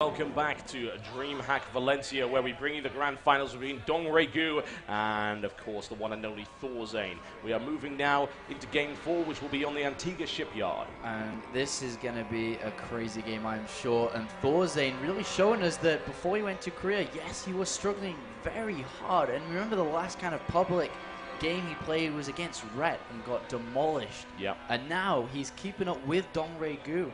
Welcome back to Dreamhack Valencia, where we bring you the grand finals between Dongraegu and, of course, the one and only Thorzain. We are moving now into Game 4, which will be on the Antigua shipyard. And this is going to be a crazy game, I'm sure. And Thorzain really showing us that before he went to Korea, yes, he was struggling very hard. And remember, the last kind of public game he played was against Ret and got demolished. Yeah. And now he's keeping up with Dongraegu.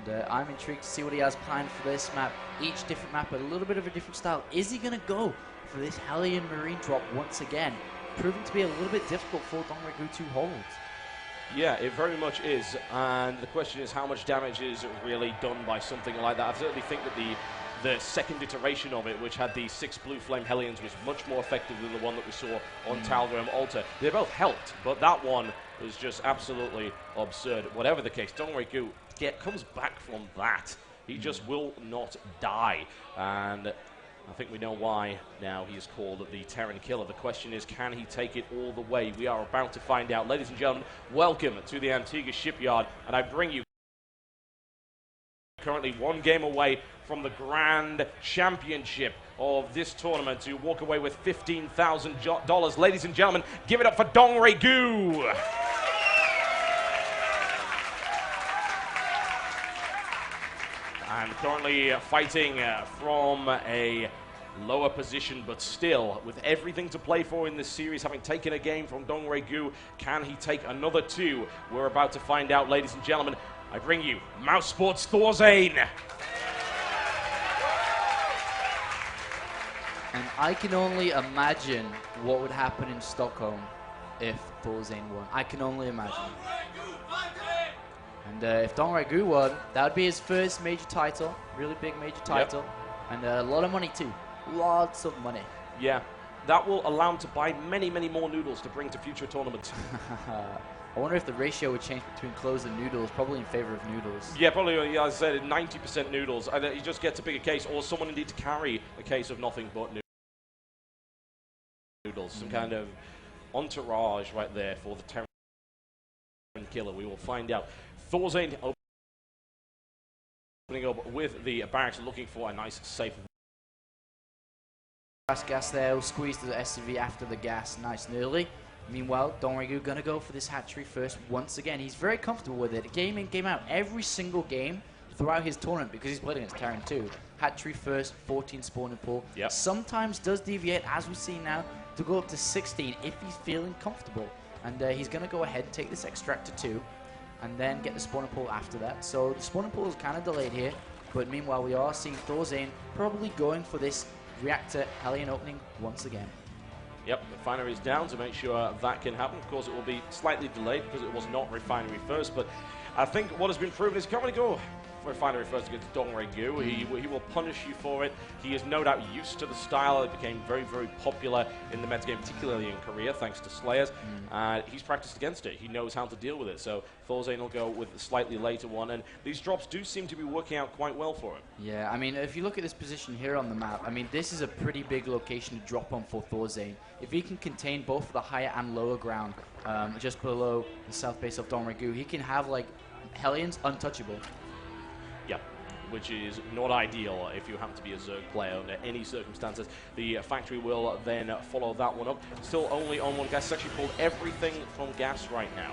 And I'm intrigued to see what he has planned for this map. Each different map, a little bit of a different style. Is he going to go for this Hellion Marine drop once again? Proving to be a little bit difficult for Dongraegu to hold. Yeah, it very much is. And the question is how much damage is really done by something like that. I certainly think that the second iteration of it, which had the 6 Blue Flame Hellions, was much more effective than the one that we saw on Talgram Altar. They both helped, but that one was just absolutely absurd. Whatever the case, Dongraegu comes back from that. He just will not die. And I think we know why now he is called the Terran Killer. The question is, can he take it all the way? We are about to find out. Ladies and gentlemen, welcome to the Antigua shipyard. And I bring you currently one game away from the grand championship of this tournament to walk away with $15,000. Ladies and gentlemen, give it up for Dongraegu. And currently fighting from a lower position, but still with everything to play for in this series, having taken a game from Dongraegu. Can he take another 2? We're about to find out, ladies and gentlemen. I bring you Mouse Sports Thorzain. And I can only imagine what would happen in Stockholm if Thorzain won. I can only imagine. And if Dongraegu won, that would be his first major title, really big major title, and a lot of money too, lots of money. Yeah, that will allow him to buy many, many more noodles to bring to future tournaments. I wonder if the ratio would change between clothes and noodles, probably in favor of noodles. Yeah, probably, as I said, 90% noodles, and he just gets a bigger case, or someone indeed to carry a case of nothing but noodles. Some kind of entourage right there for the Terran Killer. We will find out. Thorzain opening up with the barracks, looking for a nice, safe. Gas there, will squeeze the SCV after the gas, nice and early. Meanwhile, Dongraegu gonna go for this hatchery first once again. He's very comfortable with it. Game in, game out, every single game throughout his tournament, because he's played against Terran too. Hatchery first, 14 spawning pool. Sometimes does deviate, as we see now, to go up to 16 if he's feeling comfortable. And he's gonna go ahead and take this extractor too, and then get the spawning pool after that. So the spawning pool is kind of delayed here, but meanwhile we are seeing Thorzain probably going for this reactor Hellion opening once again. Yep, refinery is down to make sure that can happen. Of course, it will be slightly delayed because it was not refinery first, but I think what has been proven is you can't really go refinery first against Dongraegu. He will punish you for it. He is no doubt used to the style. It became very, very popular in the Mets game, particularly in Korea, thanks to Slayers. He's practiced against it. He knows how to deal with it. So Thorzain will go with a slightly later one, and these drops do seem to be working out quite well for him. Yeah, I mean, if you look at this position here on the map, I mean, this is a pretty big location to drop on for Thorzain. If he can contain both the higher and lower ground, just below the south base of Dongraegu, he can have, like, Hellions untouchable. Yeah, which is not ideal if you happen to be a Zerg player under any circumstances. The factory will then follow that one up. Still only on one gas. It's actually pulled everything from gas right now.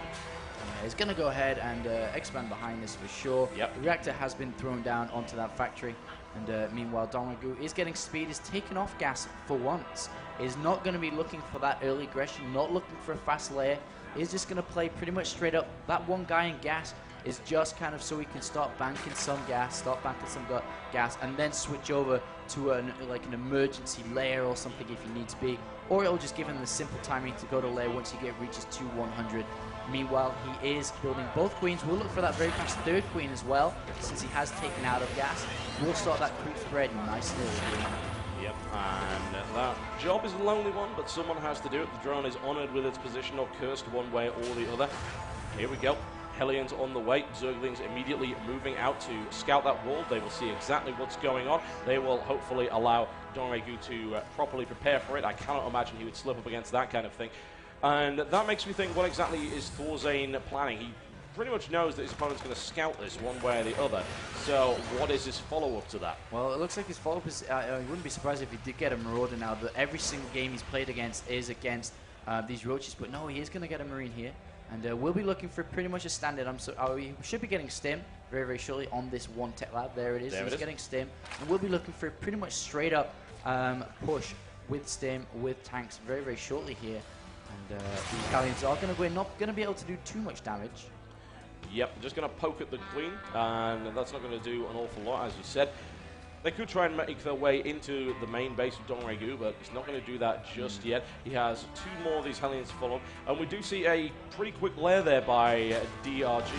He's going to go ahead and expand behind this for sure. Yep. The reactor has been thrown down onto that factory. And meanwhile, Dongraegu is getting speed, is taking off gas for once. Is not going to be looking for that early aggression, not looking for a fast layer. He's just going to play pretty much straight up. That one guy in gas is just kind of so he can start banking some gas, and then switch over to like an emergency layer or something if he needs to be. Or it'll just give him the simple timing to go to layer once he reaches 100. Meanwhile, he is building both queens. We'll look for that very fast third queen as well, since he has taken out of gas. We'll start that creep spread nicely. Yep, and that job is a lonely one, but someone has to do it. The drone is honored with its position, or cursed one way or the other. Here we go. Hellions on the way. Zerglings immediately moving out to scout that wall. They will see exactly what's going on. They will hopefully allow Dongraegu to properly prepare for it. I cannot imagine he would slip up against that kind of thing. And that makes me think, what exactly is Thorzain planning? He pretty much knows that his opponent's going to scout this one way or the other. So what is his follow-up to that? Well, it looks like his follow-up is, I wouldn't be surprised if he did get a Marauder now, but every single game he's played against is against these Roaches, but no, he is going to get a Marine here. And we'll be looking for pretty much a standard. We should be getting Stim very, very shortly on this one tech lab. There it is. He's getting Stim. And we'll be looking for pretty much straight up push with Stim, with tanks very, very shortly here. And the Italians are going to go in, not going to be able to do too much damage. Yep, just going to poke at the Queen, and that's not going to do an awful lot, as you said. They could try and make their way into the main base of Dongraegu, but he's not going to do that just yet. He has 2 more of these Hellions to follow, and we do see a pretty quick lair there by DRG.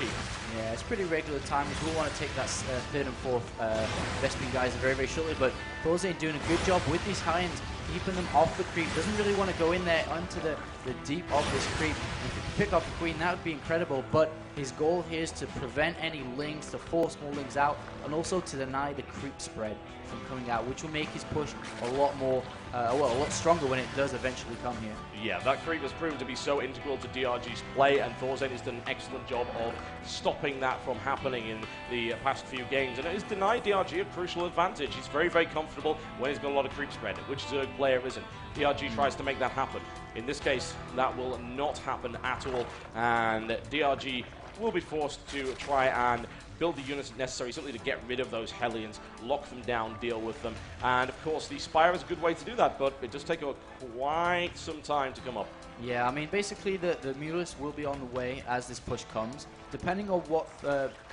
Yeah, it's pretty regular timing. We'll want to take that 3rd and 4th Vespene guys very, very shortly, but Thorzain doing a good job with these Hellions, keeping them off the creep. Doesn't really want to go in there onto the deep of this creep. If he could pick off the Queen, that would be incredible, but his goal here is to prevent any lings, to force more lings out, and also to deny the creep spread from coming out, which will make his push a lot more, a lot stronger when it does eventually come here. Yeah, that creep has proven to be so integral to DRG's play, and Thorzain has done an excellent job of stopping that from happening in the past few games, and it has denied DRG a crucial advantage. He's very, very comfortable when he's got a lot of creep spread, which Zerg player isn't. DRG tries to make that happen. In this case, that will not happen at all, and DRG will be forced to try and build the units necessary simply to get rid of those Hellions, lock them down, deal with them. And of course, the Spire is a good way to do that, but it does take quite some time to come up. Yeah, I mean, basically the Mutalisk will be on the way as this push comes, depending on what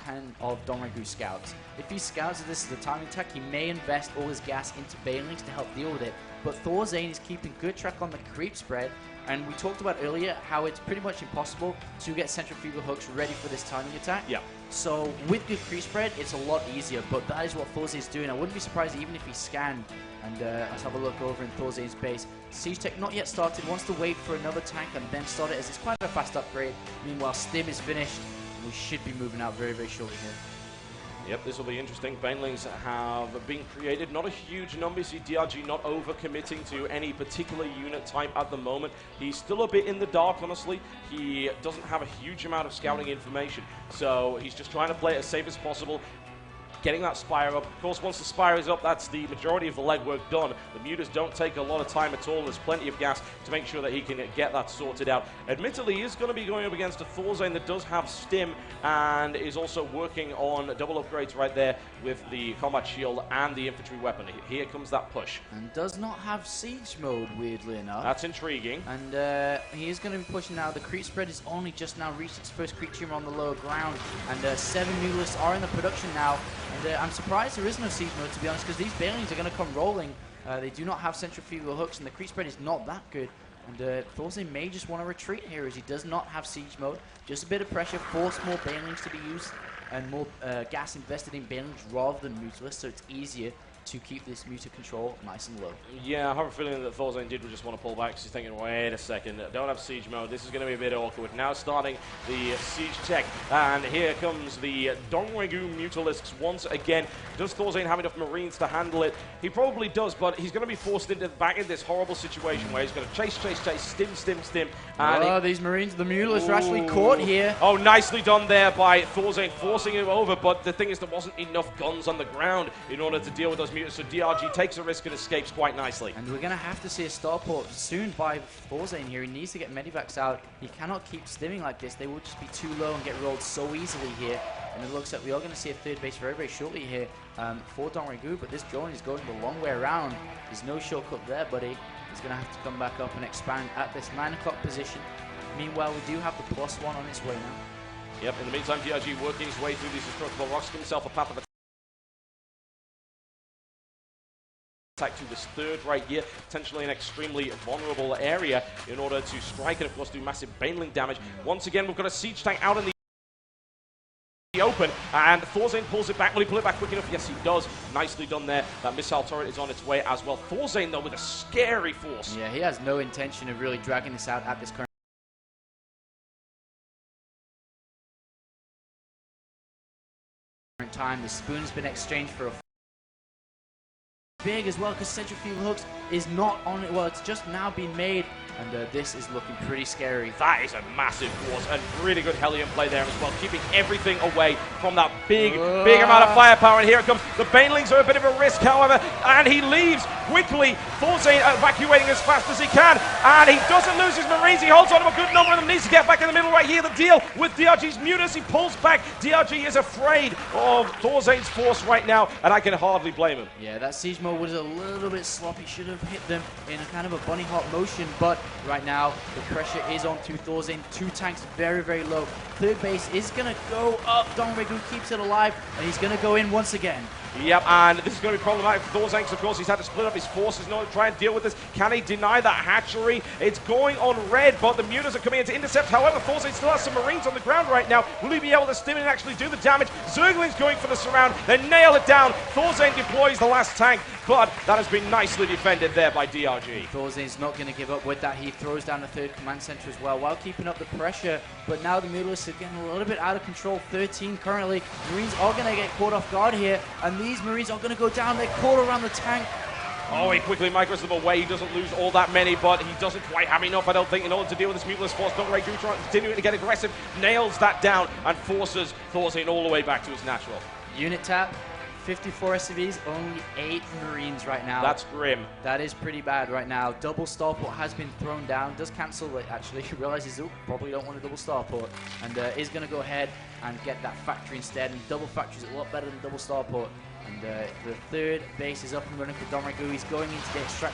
kind of Dongraegu scouts. If he scouts that this is the timing tech, he may invest all his gas into Banelings to help deal with it. But Thorzain is keeping good track on the creep spread, and we talked about earlier how it's pretty much impossible to get centrifugal hooks ready for this timing attack. Yeah. So with the creep spread, it's a lot easier, but that is what Thorzain is doing. I wouldn't be surprised even if he scanned. And let's have a look over in Thorzain's base. Siege Tech not yet started, wants to wait for another tank and then start it, as it's quite a fast upgrade. Meanwhile, Stim is finished, and we should be moving out very, very shortly here. Yep, this will be interesting. Banelings have been created. Not a huge number. You see DRG not over-committing to any particular unit type at the moment. He's still a bit in the dark, honestly. He doesn't have a huge amount of scouting information. So he's just trying to play it as safe as possible, getting that Spire up. Of course, once the Spire is up, that's the majority of the legwork done. The Mutas don't take a lot of time at all. There's plenty of gas to make sure that he can get that sorted out. Admittedly, he is going to be going up against a Thorzain that does have Stim and is also working on double upgrades right there with the combat shield and the infantry weapon. Here comes that push. And does not have siege mode, weirdly enough. That's intriguing. And he is going to be pushing now. The creep spread has only just now reached its first creature on the lower ground. And 7 Mutalisks are in the production now. And I'm surprised there is no siege mode, to be honest, because these Banelings are going to come rolling. They do not have centrifugal hooks, and the creep spread is not that good. And Thorzain may just want to retreat here, as he does not have siege mode. Just a bit of pressure, force more Banelings to be used, and more gas invested in Banelings rather than Mutalisks, so it's easier to keep this Muta control nice and low. Yeah, I have a feeling that Thorzain did just want to pull back because he's thinking, wait a second, don't have siege mode, this is going to be a bit awkward. Now starting the siege tech, and here comes the Dongraegu Mutalisks once again. Does Thorzain have enough Marines to handle it? He probably does, but he's going to be forced back in this horrible situation where he's going to chase, stim. And these Marines, the Mutalisks are actually caught here. Oh, nicely done there by Thorzain, forcing him over, but the thing is there wasn't enough guns on the ground in order to deal with those so DRG takes a risk and escapes quite nicely. And we're going to have to see a starport soon by Thorzain here. He needs to get medivacs out. He cannot keep stimming like this. They will just be too low and get rolled so easily here. And it looks like we are going to see a third base very, very shortly here for Dongraegu, but this drone is going the long way around. There's no shortcut there, buddy. He's going to have to come back up and expand at this 9 o'clock position. Meanwhile, we do have the +1 on its way now. Yep, in the meantime, DRG working his way through these destructible rocks, himself a path of attack to this third right here, potentially an extremely vulnerable area in order to strike and of course do massive Baneling damage. Once again, we've got a siege tank out in the open, and Thorzain pulls it back. Will he pull it back quick enough? Yes, he does. Nicely done there. That missile turret is on its way as well. Thorzain, though, with a scary force. Yeah, he has no intention of really dragging this out at this current time. The spoon's been exchanged for a big as well, because centrifugal hooks is not on it. Well, it's just now been made Mm-hmm. And this is looking pretty scary. That is a massive force and really good Hellion play there as well, keeping everything away from that big amount of firepower. And here it comes. The Banelings are a bit of a risk, however, and he leaves quickly. Thorzain evacuating as fast as he can, and he doesn't lose his Marines. He holds on to a good number of them. Needs to get back in the middle right here. The deal with DRG's Mutas. He pulls back. DRG is afraid of Thorzain's force right now, and I can hardly blame him. Yeah, that siege mode was a little bit sloppy. Should have hit them in a kind of a bunny hop motion, but right now the pressure is on to Thorzain. 2 tanks very, very low. Third base is going to go up. Dongraegu keeps it alive, and he's going to go in once again. Yep, and this is going to be problematic for Thorzain because, of course, he's had to split up his forces in order to try and deal with this. Can he deny that hatchery? It's going on red, but the Mutas are coming in to intercept. However, Thorzain still has some Marines on the ground right now. Will he be able to stim and actually do the damage? Zergling's going for the surround. They nail it down. Thorzain deploys the last tank, but that has been nicely defended there by DRG. Thorzain's not going to give up with that. He throws down the 3rd command center as well while keeping up the pressure, but now the Mutalists are getting a little bit out of control. 13 currently. Marines are going to get caught off guard here, and these Marines are going to go down. They're caught around the tank. Oh, he quickly micros them away. He doesn't lose all that many, but he doesn't quite have enough, I don't think, in order to deal with this Mutalist force. Dongraegu continuing to get aggressive, nails that down, and forces Thorzain all the way back to his natural. Unit tap. 54 SCVs, only 8 Marines right now. That's grim. That is pretty bad right now. Double starport has been thrown down. Does cancel it, actually. He realizes, oh, probably don't want a double starport. And is going to go ahead and get that factory instead. And double factory is a lot better than double starport. And the 3rd base is up and running for Dongraegu. He's going into the extract